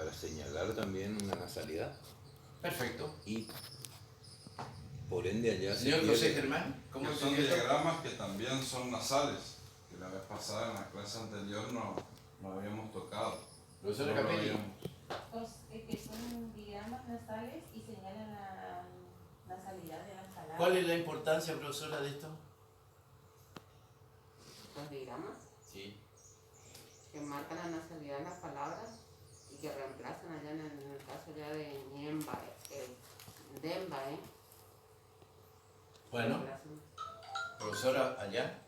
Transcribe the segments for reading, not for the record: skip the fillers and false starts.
para señalar también una nasalidad. Perfecto. Y por ende allá Señor José Germán, ¿cómo son sigue esto? diagramas que también son nasales, que la vez pasada en la clase anterior no habíamos tocado. Profesor No lo Capelli. habíamos. Que son diagramas nasales y señalan la nasalidad de las palabras. ¿Cuál es la importancia, profesora, de esto? Los diagramas Sí. que marcan la nasalidad de las palabras y que reemplazan allá en el caso ya de Niemba, Demba, Bueno, profesora, allá.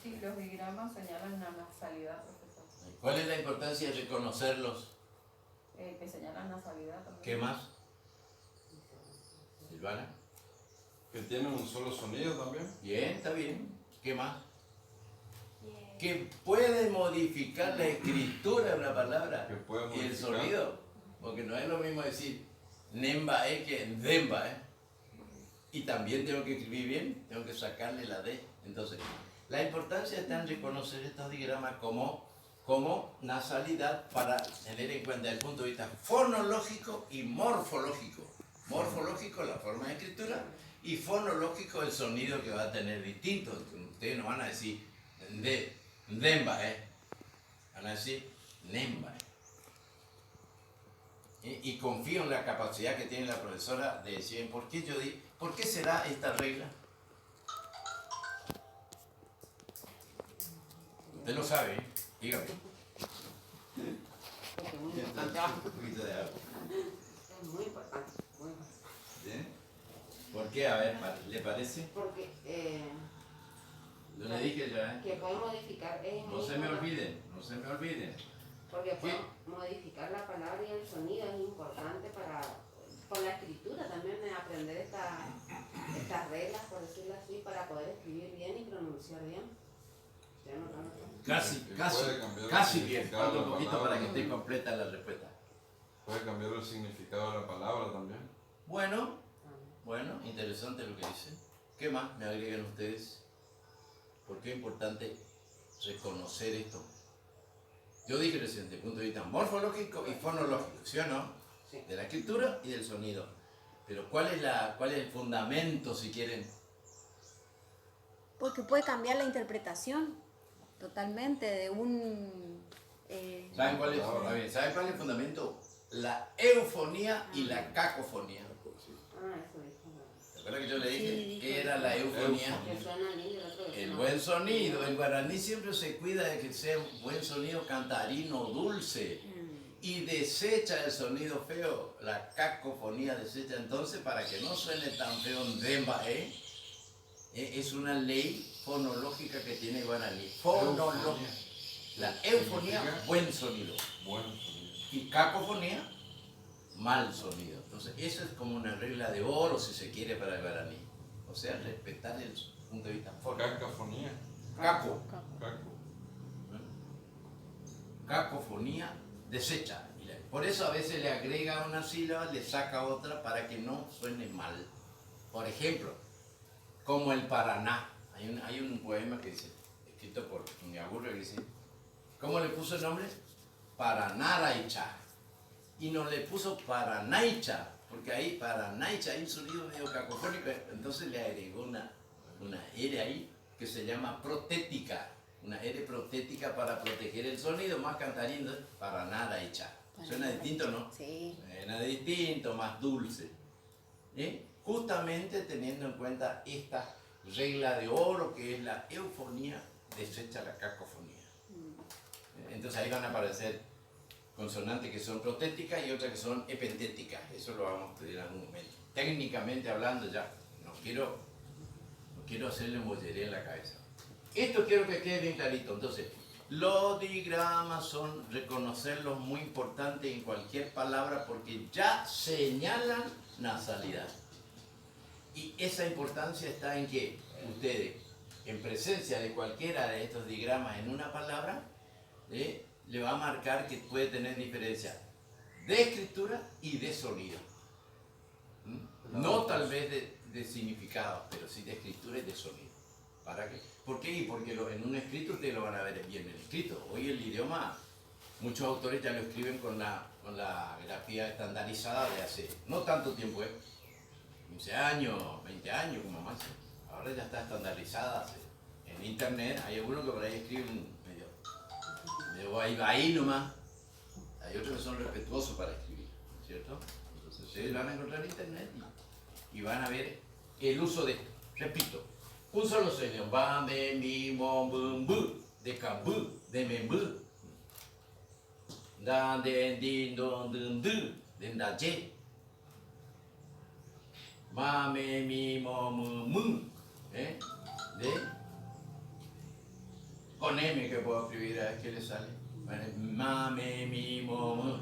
Sí, los diagramas señalan la nasalidad, profesor. ¿Cuál es la importancia de reconocerlos? Que señalan nasalidad también. ¿Qué más? Silvana. Que tienen un solo sonido también. Bien, está bien. ¿Qué más? Que puede modificar la escritura de una palabra Que puede y el modificar. sonido. Porque no es lo mismo decir Nembae que Dembae. Y también tengo que escribir bien, tengo que sacarle la D. Entonces, la importancia está en reconocer estos diagramas como nasalidad para tener en cuenta el punto de vista fonológico y morfológico. Morfológico, la forma de escritura, y fonológico, el sonido que va a tener distinto. Ustedes no van a decir Dembae, van a decir Nembae. Y confío en la capacidad que tiene la profesora de decir, ¿por qué será esta regla? Usted lo sabe, ¿eh? Dígame. Porque es muy importante. Un poquito de agua. Es muy importante, muy importante. ¿Bien? ¿Por qué? A ver, ¿le parece? Porque Yo le dije ya, ¿eh? que puede modificar, es No muy se me importante. olviden, no se me olviden. Porque puede modificar la palabra y el sonido es importante por la escritura también, aprender estas reglas, por decirlo así, para poder escribir bien y pronunciar bien. ¿Ya no? Casi Que puede cambiar el casi bien. significado Falta de un la poquito palabra. para que esté completa la respuesta. Puede cambiar el significado de la palabra también. Bueno, interesante lo que dice. ¿Qué más me agregan ustedes? ¿Por qué es importante reconocer esto? Yo dije recién, desde el punto de vista morfológico y fonológico, ¿sí o no? Sí. De la escritura y del sonido. Pero ¿cuál es el fundamento, si quieren? Porque puede cambiar la interpretación totalmente de un... ¿Saben cuál es? Está bien, ¿saben cuál es el fundamento? La eufonía y la cacofonía. Eso dijo. ¿Se acuerdan que yo le dije Sí, qué era la eufonía? Que suena lindo y el otro que El suena buen sonido. El guaraní siempre se cuida de que sea un buen sonido cantarino, dulce. Y desecha el sonido feo. La cacofonía desecha. Entonces, para que no suene tan feo en Demba, es una ley fonológica que tiene el guaraní. Fonológica. La eufonía, buen sonido. Buen sonido. Y cacofonía, mal sonido. Entonces, eso es como una regla de oro, si se quiere, para el guaraní. O sea, respetar el punto de vista fonológico. Cacofonía. Caco. Caco. Cacofonía, desecha. Por eso a veces le agrega una sílaba, le saca otra para que no suene mal. Por ejemplo, como el Paraná. Hay un poema que dice, escrito por Ñaburro, que dice, ¿cómo le puso el nombre? Paranaraicha. Y no le puso Paranaicha, porque ahí Paranaicha hay un sonido medio cacofónico, entonces le agregó una R ahí que se llama protética. Una R protética para proteger el sonido, más cantarino, Paranaraicha. Suena distinto, ¿no? Sí. Suena distinto, más dulce. Justamente teniendo en cuenta esta regla de oro que es la eufonía, desecha la cacofonía. Entonces ahí van a aparecer consonantes que son protéticas y otras que son epentéticas. Eso lo vamos a estudiar en algún momento. Técnicamente hablando ya, no quiero hacerle mollería en la cabeza. Esto quiero que quede bien clarito. Entonces, los diagramas son reconocerlos muy importantes en cualquier palabra porque ya señalan nasalidad. Y esa importancia está en que ustedes, en presencia de cualquiera de estos diagramas en una palabra, le va a marcar que puede tener diferencia de escritura y de sonido. No tal vez de significado, pero sí de escritura y de sonido. ¿Para qué? ¿Por qué? Porque en un escrito ustedes lo van a ver bien en escrito. Hoy el idioma muchos autores ya lo escriben con la grafía estandarizada de hace no tanto tiempo, 15 años, 20 años como más. Ahora ya está estandarizada. En internet hay algunos que por ahí escriben medio ahí nomás. Hay otros que son respetuosos para escribir, ¿cierto? Entonces ustedes van a encontrar en internet y van a ver el uso de, repito, un solo sueño, ba, me, mi, mo, bum, bu, de cambu, de membu, da, de, din, don, dun, du, den, da, je, ma, me, mi, mo, mu, de, con M que puedo escribir, a ver qué le sale. Bueno, ma, me, mi, mo, mu,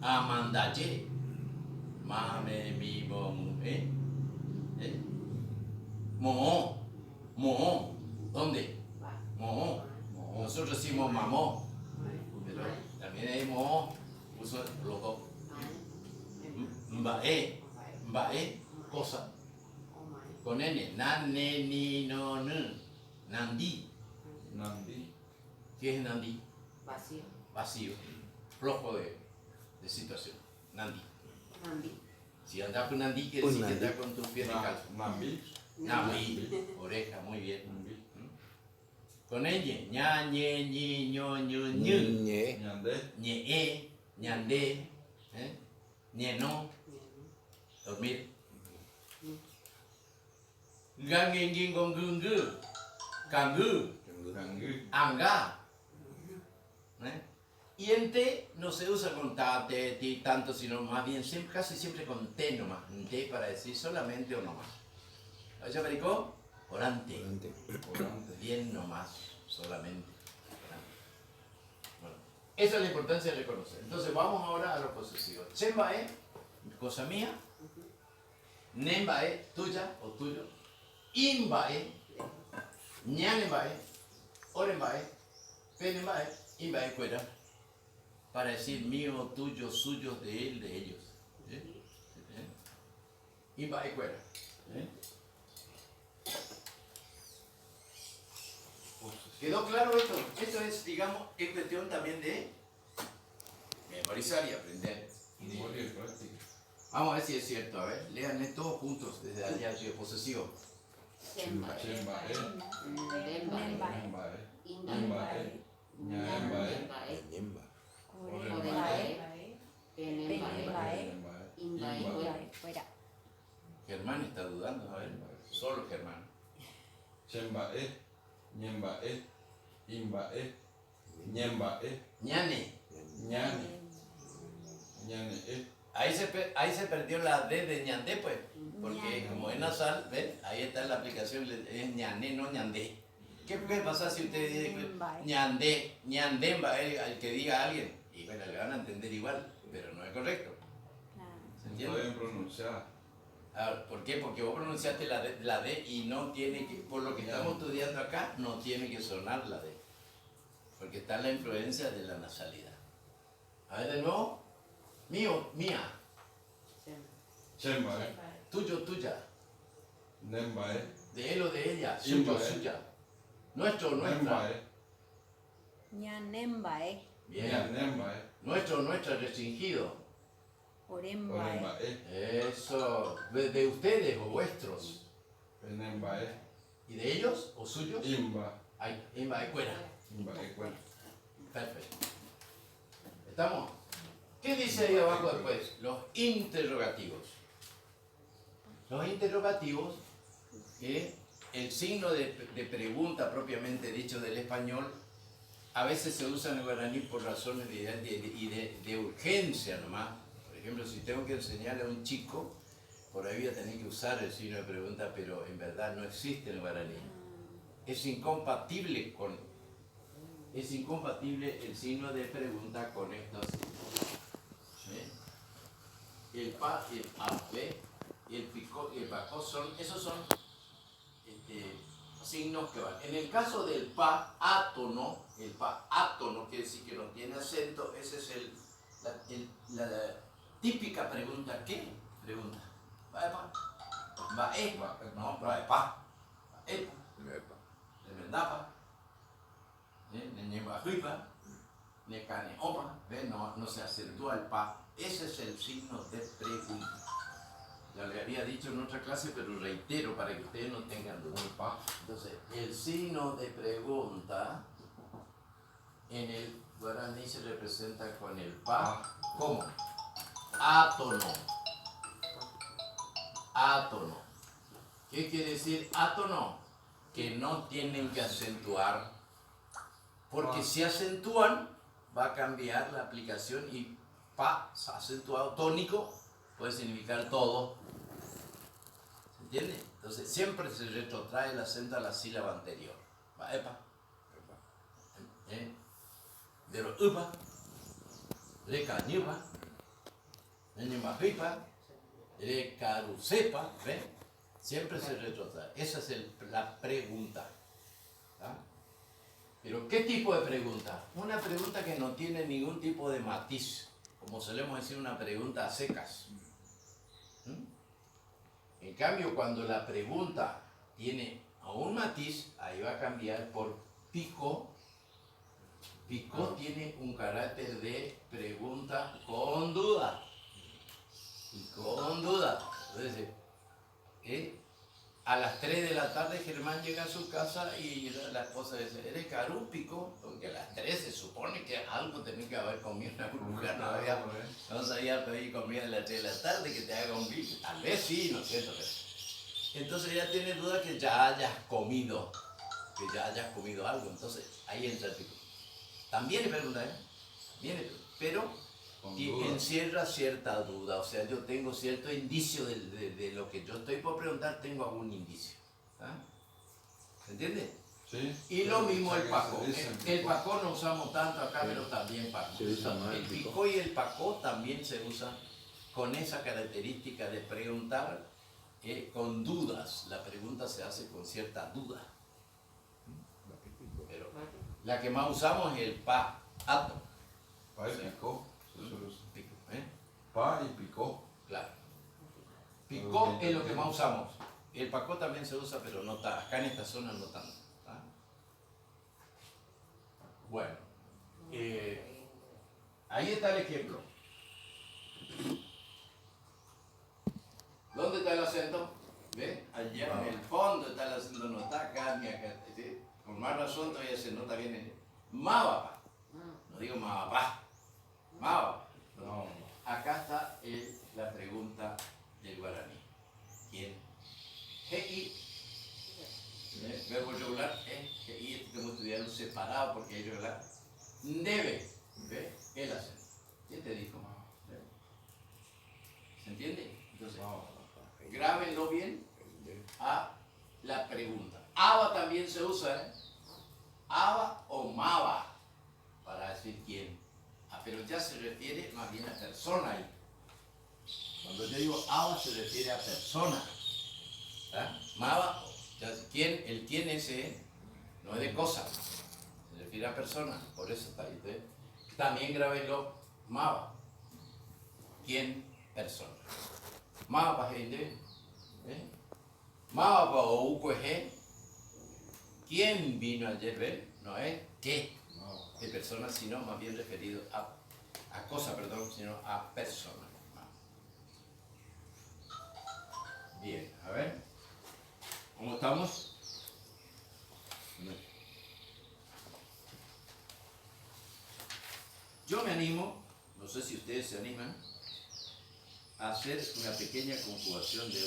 amandaye, ma, me, mi, mo, mu, mo, ¿dónde? Mo, nosotros decimos mamó, pero también hay mo, uso los dos. Mbae, cosa, con N, nan, ne, ni, no, n, nandi. Nandi. ¿Qué es nandi? Vacío. Vacío, flojo de situación, nandi. Nambi. Si andas con nandi, quiere decir que andas con tus pies descalzos. Nambi. Nambi, oreja, muy bien. Nambi. Con ella, ña, ñe, ñi, ño, ñu, ñu, Ñe. Ñandé. ñe, ñandé, ñe, no, dormir. Gangen, gingong, gungu, kangu, Cangú. anga. Y en T no se usa con ta, te, ti, tanto, sino más bien casi siempre con T nomás. En T para decir solamente o nomás. ¿Ya maricó? Orante. Orante. Orante. Bien nomás, solamente. Bueno, esa es la importancia de reconocer. Entonces vamos ahora a lo posesivo. Chemba es cosa mía. Nemba es tuya o tuyo. Imba es. Ñanemba es. Oremba es. Penemba es. Imba es fuera. Para decir mío, tuyo, suyo, de él, de ellos. Imba es fuera. ¿Quedó claro esto? Esto es, digamos, es cuestión también de memorizar y aprender. Memoria y práctica. Vamos a ver si es cierto. A ver, léanle todos juntos desde allá, posesivo. Chemba. Chemba. Demba. Nemba. Imba. Imba. Ñaemba. Ñemba. Oremba. Penemba. Nemba. Imba. Fuera. Germán está dudando, a ver. Solo Germán. Chemba. Ñemba. Imba. Ñemba. Ñane. Ñane. Ñane. Ahí se perdió la D de ñandé, pues. Porque como es nasal, ¿ven? Ahí está la aplicación, es ñané, no ñandé. ¿Qué puede pasar si usted dice ñandé, ñandemba, al que diga a alguien? Y bueno, le van a entender igual, pero no es correcto. ¿Se No entiende? pueden pronunciar. Ahora, ¿por qué? Porque vos pronunciaste la D y no tiene que, por lo que estamos estudiando acá, no tiene que sonar la D. Porque está la influencia de la nasalidad. A ver de nuevo. Mío, mía. Chemba. Tuyo, tuya. Nemba. De él o de ella. Imba, Suyo, suya. Nuestro, nuestra. Nemba. Ñanemba, Bien. Nemba. Nuestro, nuestra, restringido. Oremba, Oremba. Eso. De ustedes o vuestros. Nemba. ¿Y de ellos o suyos? Imba. Ahí, imba, ahí fuera. Imba. Perfecto. ¿Estamos? ¿Qué dice ahí abajo después? Los interrogativos. Los interrogativos, que el signo de pregunta propiamente dicho del español, a veces se usa en el guaraní por razones de urgencia nomás. Por ejemplo, si tengo que enseñarle a un chico, por ahí voy a tener que usar el signo de pregunta, pero en verdad no existe en el guaraní. Es incompatible el signo de pregunta con estos. El pa, el ave, el pico y el bacó esos son signos que van. En el caso del pa átono, el pa átono quiere decir que no tiene acento, esa es la típica pregunta. ¿Qué? Pregunta. ¿Va de pa? ¿Va e? No, va de pa. ¿Va e? De verdad pa. ¿Neñe va juipa? necane, opa, ¿ves? No se acentúa el pa. Ese es el signo de pregunta. Ya le había dicho en otra clase, pero reitero para que ustedes no tengan duda. Entonces, el signo de pregunta en el guaraní se representa con el pa. ¿Cómo? Átono. Átono. ¿Qué quiere decir átono? Que no tienen que acentuar, porque si acentúan va a cambiar la aplicación y pa, acentuado tónico, puede significar todo. ¿Se entiende? Entonces siempre se retrotrae el acento a la sílaba anterior. Va, epa. Pero upa, reca ñupa, ñupa pipa, reca rucepa, ¿ven? Siempre se retrotrae. Esa es la pregunta. ¿Ah? Pero ¿qué tipo de pregunta? Una pregunta que no tiene ningún tipo de matiz, como solemos decir, una pregunta a secas. En cambio, cuando la pregunta tiene un matiz, ahí va a cambiar por pico. Pico tiene un carácter de pregunta con duda. Con duda. Entonces, a las 3 de la tarde Germán llega a su casa y la esposa dice, ¿eres carúpico? Porque a las 3 se supone que algo tenía que haber comido una burbuja, no sabía pedir comida a las 3 de la tarde que te haga un bife. Tal vez sí, ¿no es cierto? Entonces ella tiene duda que ya hayas comido algo. Entonces ahí entra el pico. También es pregunta, pero y encierra cierta duda, o sea, yo tengo cierto indicio de lo que yo estoy por preguntar, tengo algún indicio. ¿Ah? ¿Se entiende? Sí. Y lo mismo el pacó. El pacó no usamos tanto acá, pero también pacó. Se usa más El picó y el pacó también se usan con esa característica de preguntar con dudas. La pregunta se hace con cierta duda. Pero la que más usamos es el pa, ato. Pa y picó. ¿Eh? Pa y picó. Claro. Picó es lo que más usamos. El pacó también se usa, pero no está. Acá en esta zona no tanto. ¿Ah? Bueno. Ahí está el ejemplo. ¿Dónde está el acento? ¿Ve? Allá en el fondo está el acento, no está acá ni acá. ¿Sí? Por más razón todavía se nota bien el mabapa. No digo mabapá. Mabapa. No. Acá está la pregunta del guaraní. ¿Quién? G-I. Verbo regular es G-I. Esto tenemos que estudiarlo separado porque es regular. Debe. ¿Ve? El acento. ¿Quién te dijo? ¿Ve? ¿Se entiende? Entonces, grábenlo bien a la pregunta. Aba también se usa, Aba o maba para decir quién. Pero ya se refiere más bien a persona ahí. Cuando yo digo aba se refiere a persona. Maba, el quién ese no es de cosa, se refiere a persona, por eso está ahí. También grábenlo, maba. ¿Quién? Persona. Maba para gente. Maba para uque. ¿Quién vino ayer? No es qué. De persona, sino más bien referido a cosa, perdón, sino a persona. Bien, a ver. ¿Cómo estamos? Yo me animo, no sé si ustedes se animan, a hacer una pequeña conjugación de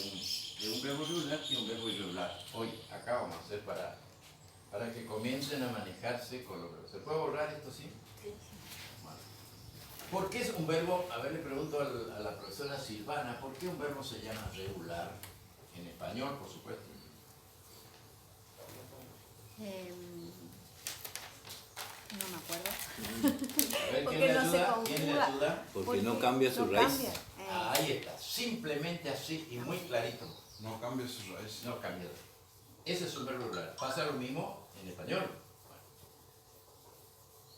un verbo regular y un verbo irregular. Hoy, acá vamos a hacer para que comiencen a manejarse con lo que... ¿Se puede borrar esto, sí? Bueno. ¿Por qué es un verbo? A ver, le pregunto a la profesora Silvana, ¿por qué un verbo se llama regular? En español, por supuesto. No me acuerdo. A ver, Porque ¿quién le no se ayuda? ¿Quién le conjuga. ayuda? Porque no cambia su no raíz. cambia. Ahí está, simplemente así y muy clarito. No cambia su raíz. No cambia. Ese es un verbo regular. Pasa lo mismo en español. Bueno.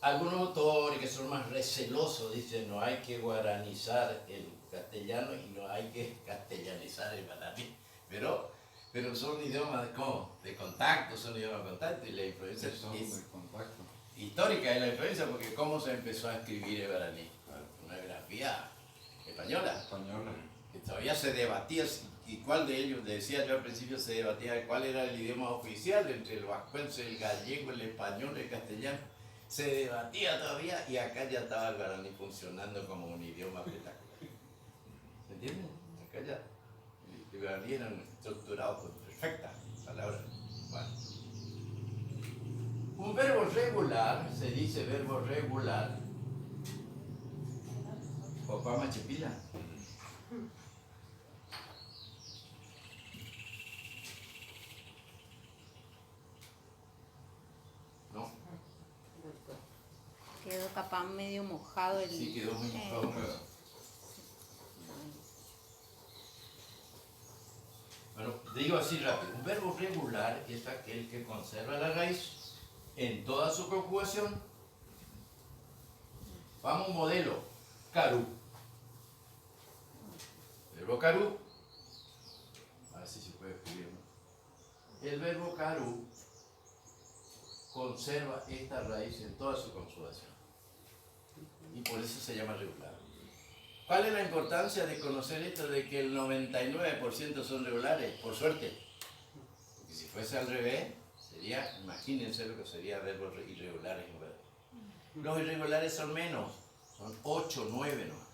Algunos autores que son más recelosos dicen no hay que guaranizar el castellano y no hay que castellanizar el guaraní. Pero son idiomas de contacto, son idiomas de contacto y la influencia Son de contacto. histórica es la influencia, porque ¿cómo se empezó a escribir el guaraní? Una grafía española, Españoles. que todavía se debatía, y cuál de ellos, decía yo al principio, se debatía cuál era el idioma oficial entre el vascuence, el gallego, el español, el castellano. Se debatía todavía y acá ya estaba el guaraní funcionando como un idioma espectacular. ¿Se entiende? Acá ya el guaraní era estructurado con perfectas palabras. Bueno. Un verbo regular, se dice verbo regular. Papá Machipila. ¿No? Quedó capaz medio mojado el... Sí, quedó muy mojado. Bueno, digo así rápido. Un verbo regular es aquel que conserva la raíz en toda su conjugación. Vamos a un modelo. Caru. Verbo caru. A ver si se puede escribir. El verbo caru conserva esta raíz en toda su conjugación. Y por eso se llama regular. ¿Cuál es la importancia de conocer esto de que el 99% son regulares? Por suerte. Porque si fuese al revés, sería, imagínense lo que sería verbos irregulares. Los irregulares son menos, son 8, 9 nomás.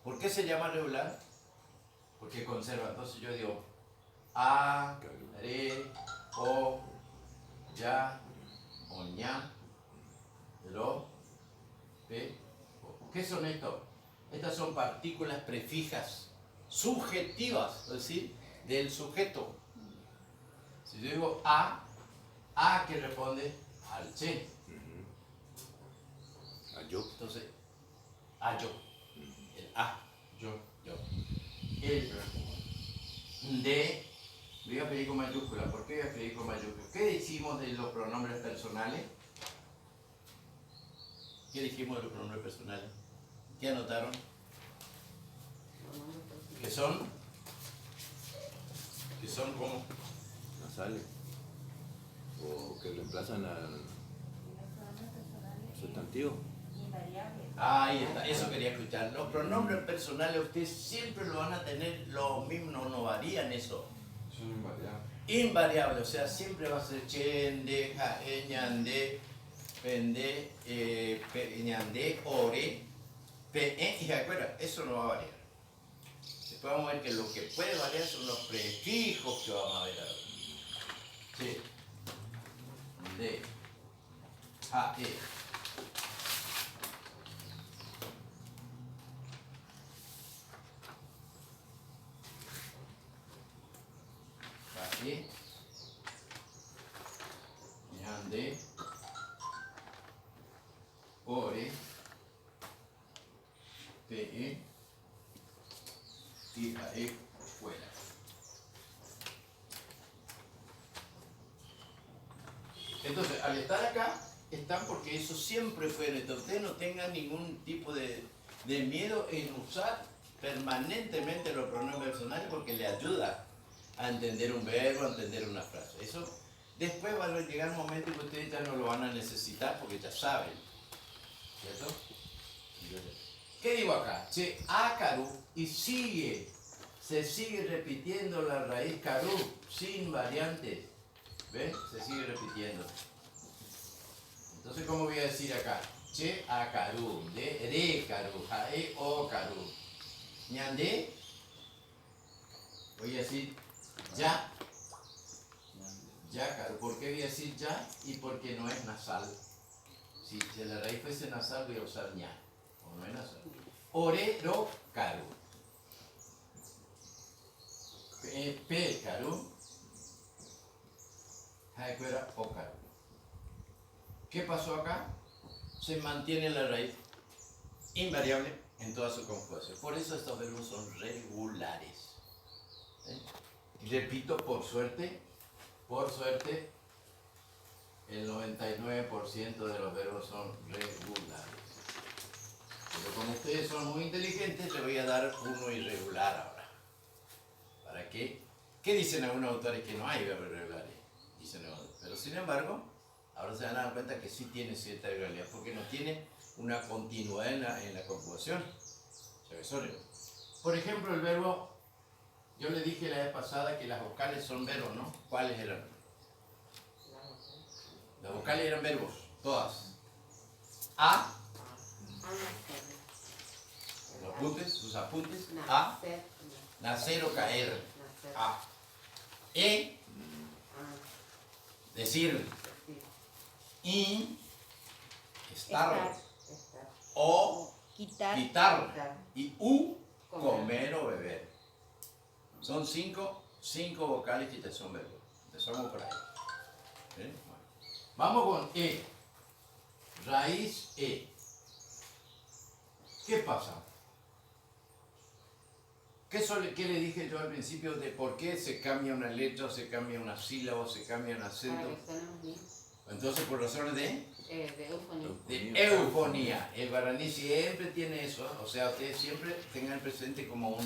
¿Por qué se llama regular? Porque conserva. Entonces yo digo a, re, o, ya, o, ña, lo, pe, o. ¿Qué son estos? Estas son partículas prefijas subjetivas, es decir, del sujeto. Si yo digo a que responde al che. A yo. Entonces, a yo. El a, yo. El de, voy a pedir con mayúscula. ¿Por qué voy a pedir con mayúscula? ¿Qué decimos de los pronombres personales? ¿Qué dijimos de los pronombres personales? ¿Qué anotaron? ¿Qué son? ¿Qué son cómo? Nasales. O que reemplazan al Y los pronombres personales sustantivo. invariables. Ahí está, eso quería escuchar. Los pronombres personales ustedes siempre lo van a tener los mismos, no varían eso. Son invariables. Invariable, o sea, siempre va a ser chende, jae, ñande, pende, ñande, ore, pe, y acuerda, eso no va a variar. Después vamos a ver que lo que puede variar son los prefijos que vamos a ver ahora. Sí. De, jae. Jae. Ñande, ore, pe, y jae, fuera. Entonces, al estar acá, están porque eso siempre fue esto. Ustedes no tengan ningún tipo de miedo en usar permanentemente los pronombres personales porque le ayuda a entender un verbo, a entender una frase. Eso después va a llegar un momento que ustedes ya no lo van a necesitar porque ya saben. ¿Cierto? ¿Qué digo acá? Che, ácaru, y se sigue repitiendo la raíz caru, sin variantes. ¿Ven? Se sigue repitiendo. Entonces, ¿cómo voy a decir acá? Che, ácaru, de caru, jae, o caru. Ñande, voy a decir ya. Ya, caru. ¿Por qué voy a decir ya? Y porque no es nasal. Si la raíz fuese nasal, voy a usar ña. O no es nasal. Orero, caru. Pe, caru. Jaecuera, o caru. ¿Qué pasó acá? Se mantiene la raíz invariable en toda su conjugación. Por eso estos verbos son regulares. Y repito, por suerte, el 99% de los verbos son regulares. Pero como ustedes son muy inteligentes, les voy a dar uno irregular ahora. ¿Para qué? ¿Qué dicen algunos autores? Que no hay verbos irregulares. Dicen, no, pero sin embargo, ahora se van a dar cuenta que sí tiene cierta irregularidad, porque no tiene una continuidad en la conjugación. Por ejemplo, el verbo, yo le dije la vez pasada que las vocales son verbos, ¿no? ¿Cuáles eran? Las vocales eran verbos, todas. A, los apuntes, sus apuntes. A, nacer o caer. A. E, decir. I, estar. O, quitar. Y U, comer o beber. Son cinco vocales que son verbos. Empezamos por ahí. ¿Eh? Bueno. Vamos con E. Raíz E. ¿Qué pasa? ¿Qué le dije yo al principio de por qué se cambia una letra, se cambia una sílaba, se cambia un acento? Entonces, por razones de eufonía. El guaraní siempre tiene eso, o sea, ustedes siempre tengan presente como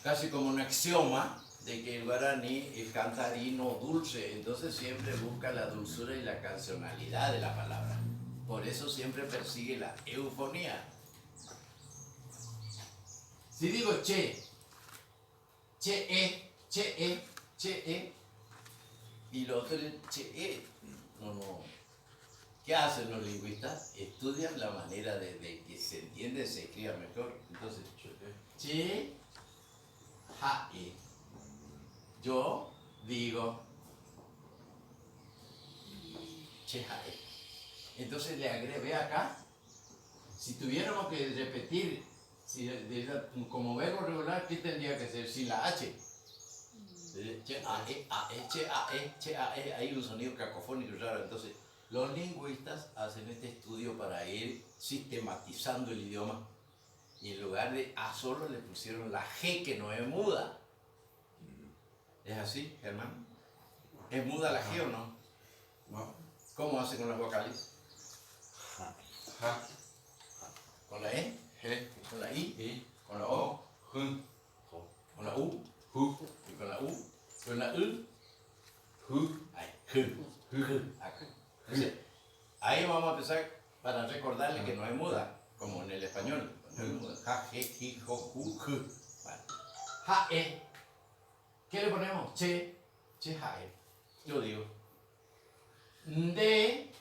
casi como un axioma de que el guaraní es cantarino dulce, entonces siempre busca la dulzura y la cancionalidad de la palabra. Por eso siempre persigue la eufonía. Si digo che e, y lo otro es che e, no. ¿Qué hacen los lingüistas? Estudian la manera de que se entiende, se escriba mejor. Entonces, che, ja e. Yo digo che ja e. Entonces le agregué, ve acá, si tuviéramos que repetir como verbo regular, ¿qué tendría que ser? Sin la H. Che, che, hay un sonido cacofónico raro. Entonces, los lingüistas hacen este estudio para ir sistematizando el idioma. Y en lugar de A solo le pusieron la G, que no es muda. ¿Es así, Germán? ¿Es muda la G o no? No. ¿Cómo hacen con las vocales? Ja. ¿Con la E? G. ¿Con la I? I. ¿Con la O? Jun. ¿Con la U? Ju. ¿Y con la U? ¿Con la U? Ju. Ahí, acá. Entonces, ahí vamos a empezar para recordarle que no es muda, como en el español. No es muda. Ja, je, ji, jo, ju, ju. Bueno. Ja, e. ¿Qué le ponemos? Che, ja, e. Yo digo. De,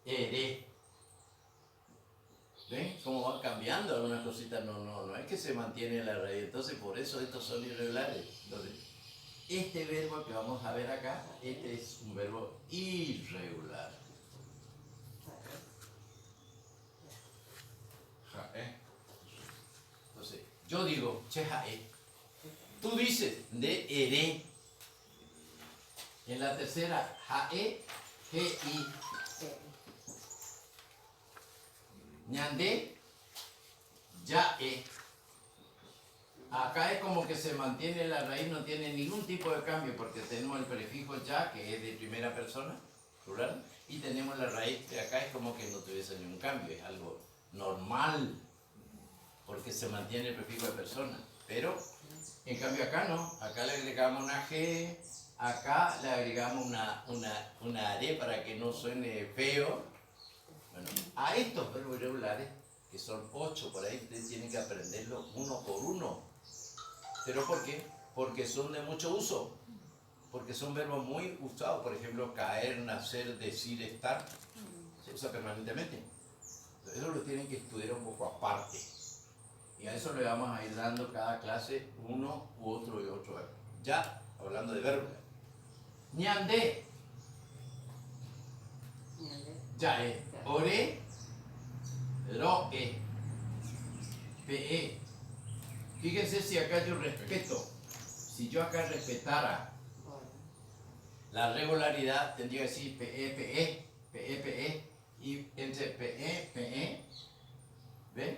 de. ¿Ven cómo van cambiando algunas cositas? No es que se mantiene la raíz. Entonces, por eso estos son irregulares. Entonces, este verbo que vamos a ver acá, este es un verbo irregular. Jae. Entonces, yo digo, che jae. Tú dices, de ere. En la tercera, jae, ge-i. Ñandé, ya-e. Acá es como que se mantiene la raíz, no tiene ningún tipo de cambio, porque tenemos el prefijo ya, que es de primera persona, plural, y tenemos la raíz, que acá es como que no tuviese ningún cambio, es algo normal, porque se mantiene el prefijo de persona. Pero, en cambio acá no, acá le agregamos una G, acá le agregamos una are para que no suene feo. Bueno, a estos verbos irregulares, que son 8 por ahí, ustedes tienen que aprenderlo uno por uno. ¿Pero por qué? Porque son de mucho uso. Porque son verbos muy usados. Por ejemplo, caer, nacer, decir, estar. Se usa permanentemente. Eso lo tienen que estudiar un poco aparte. Y a eso le vamos a ir dando cada clase uno u otro y otro verbo. Ya, hablando de verbos. Ñandé. Ya es. Ore. Roe. Pe. Fíjense si acá yo respeto. Si yo acá respetara la regularidad, tendría que decir PE. Y entre PE, ¿ven?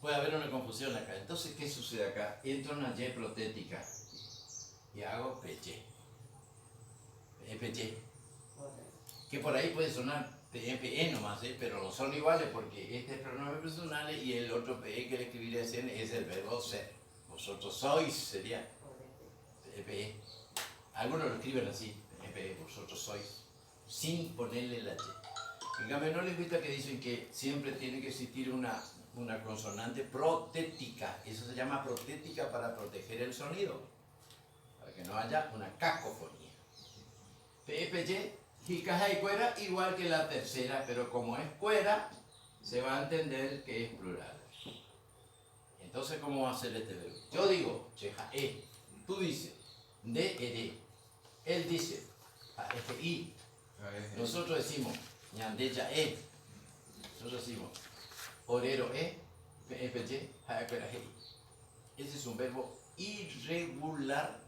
Puede haber una confusión acá. Entonces, ¿qué sucede acá? Entra una Y protética y hago PE. Que por ahí puede sonar PE nomás, pero no son iguales porque este es pronombre personal y el otro PE que le escribiré es el verbo ser. Vosotros sois sería PE. Algunos lo escriben así, PE, vosotros sois. sin ponerle la Y. En cambio, no les gusta que dicen que siempre tiene que existir una consonante protética. Eso se llama protética para proteger el sonido, para que no haya una cacofonía. PEPY, jicaja y cuera, igual que la tercera, pero como es cuera, se va a entender que es plural. Entonces, ¿cómo va a ser este verbo? Yo digo, cheja, tú dices, de, él dice, i. Nosotros decimos, ñandeya, nosotros decimos, orero, pepeye, jaecuera, Ese es un verbo irregular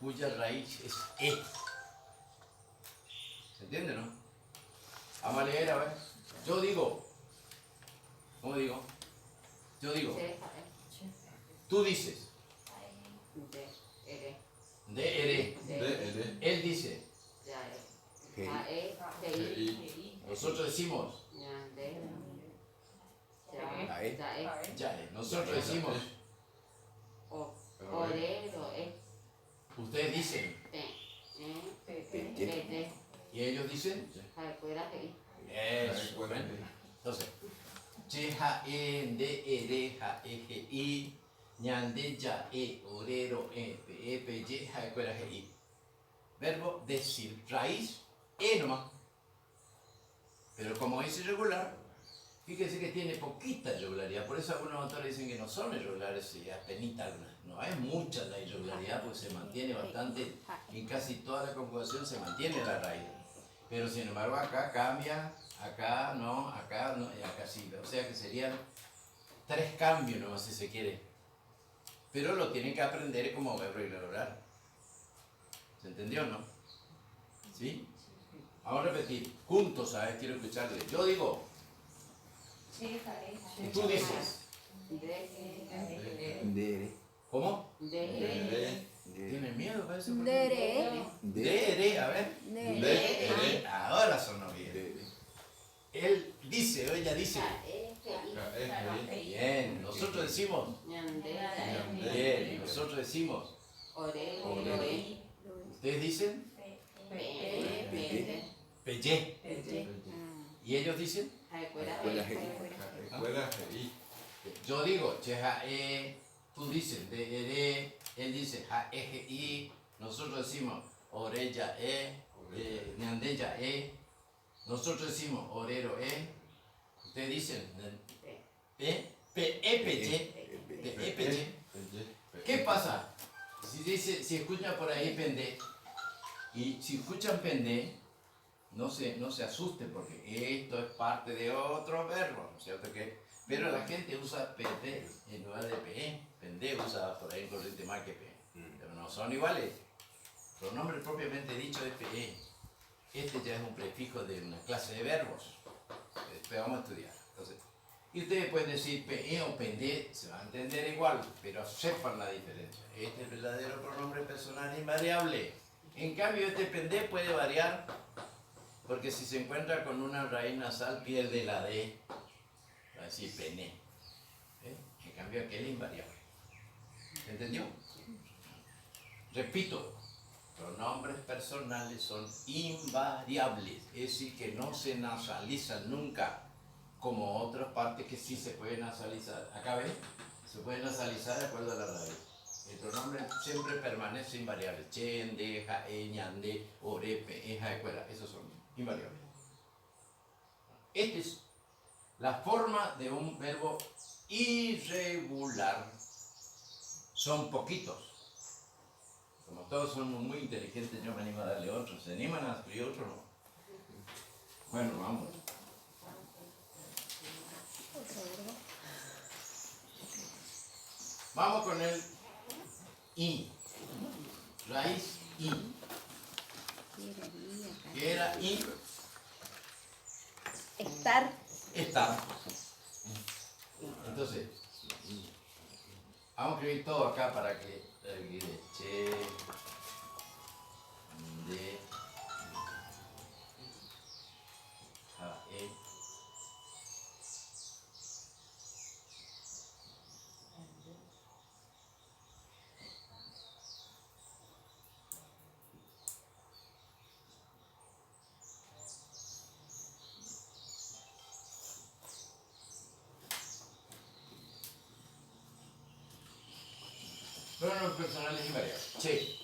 cuya raíz es ¿Se entiende, no? Vamos a leer, a ver. Yo digo, ¿cómo digo? Yo digo, tú dices, de, él dice, nosotros decimos, ya, nosotros decimos, ustedes dicen, y ellos dicen, eso, ¿ven? Entonces, cheja, de, ja, i, ñande, ya, orero, pe, ja, i. Verbo decir, raíz, nomás. Pero como es irregular, fíjense que tiene poquita irregularidad. Por eso algunos autores dicen que no son irregulares y apenita algunas. No es mucha la irregularidad porque se mantiene bastante, en casi toda la conjugación se mantiene la raíz. Pero sin embargo acá cambia, acá no, y acá sí. O sea que serían 3 cambios nomás si se quiere. Pero lo tienen que aprender como verbo irregular. ¿Se entendió o no? ¿Sí? Vamos a repetir, juntos, a ver, quiero escucharle. Yo digo, y tú dices, ¿cómo? ¿Tienen miedo para eso? Dere. A ver. Dere. Ahora sonó bien. Él dice o ella dice. Bien, nosotros decimos. Bien, nosotros decimos. ¿Ustedes dicen? Peye. ¿Y ellos dicen? Yo digo, cheja, tú dices, de, él dice, ja, i, nosotros decimos, orella, ñandeya, nosotros decimos, orero, ustedes dicen, peye. ¿Qué pasa? Si escuchan por ahí pende, y si escuchan pende, no se asusten porque esto es parte de otro verbo, ¿no es cierto? Pero la gente usa pende en lugar de pe. Pende usa por ahí en corriente más que pe. Pero no son iguales. Pronombre propiamente dicho es pe. Este ya es un prefijo de una clase de verbos. Después vamos a estudiar. Entonces, y ustedes pueden decir pe o pende, se va a entender igual, pero sepan la diferencia. Este es el verdadero pronombre personal invariable. En cambio, este pende puede variar porque si se encuentra con una raíz nasal pierde la D, va a decir pene. En cambio aquel es invariable. ¿Entendió? Repito, pronombres personales son invariables, es decir, que no se nasalizan nunca, como otras partes que sí se pueden nasalizar. Acá ven, se pueden nasalizar de acuerdo a la raíz. El pronombre siempre permanece invariable. Chen, de, ja, ñande, orepe, jaecuera, esos son invariables. Esta es la forma de un verbo irregular. Son poquitos. Como todos somos muy inteligentes, yo me animo a darle otro. ¿Se animan a escribir otro o no? Bueno, vamos. Vamos con el I. Raíz I. ¿Qué era I? Estar. Entonces, vamos a escribir todo acá para que che, de, ja, Pronombres personales invariables. Che.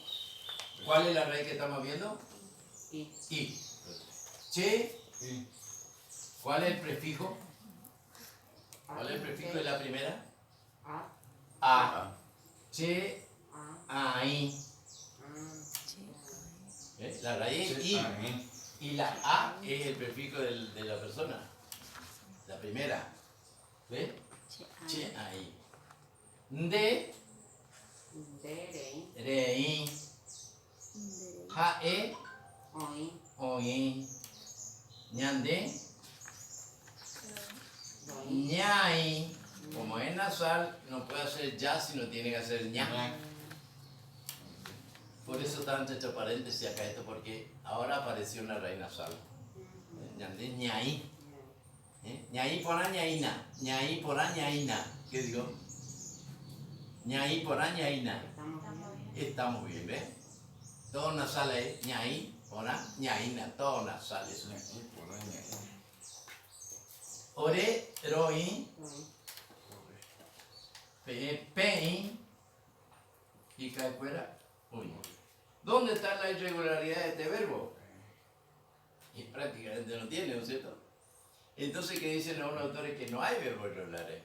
¿Cuál es la raíz que estamos viendo? Y. I. Che. Y. ¿Cuál es el prefijo? ¿Cuál es el prefijo de la primera? A. A. Che. A. Ai. La raíz es I. Ahí. Y la A es el prefijo de la persona. La primera. ¿Ves? Che, ahí. De, Derei. rei. Ja, e, Oi. oi. Ñande, Doi. ñai. Como es nasal, no puede hacer ya, sino tiene que hacer ña. Por eso está entre paréntesis acá esto, porque ahora apareció una raíz nasal. Ñande, ñai. Ñai porá ñaina. Ñai porá ñaina. ¿Qué digo? Ñai porá ñaina. Estamos bien. Estamos bien, ¿ves? Todos nasales, ñai, porá, ñaina, todos nasales. Y por ahí. Ore, roi, Doi. pein, y cae fuera, uy. ¿Dónde está la irregularidad de este verbo? Y prácticamente no tiene, ¿no es cierto? Entonces, ¿qué dicen algunos autores? Que no hay verbos irregulares.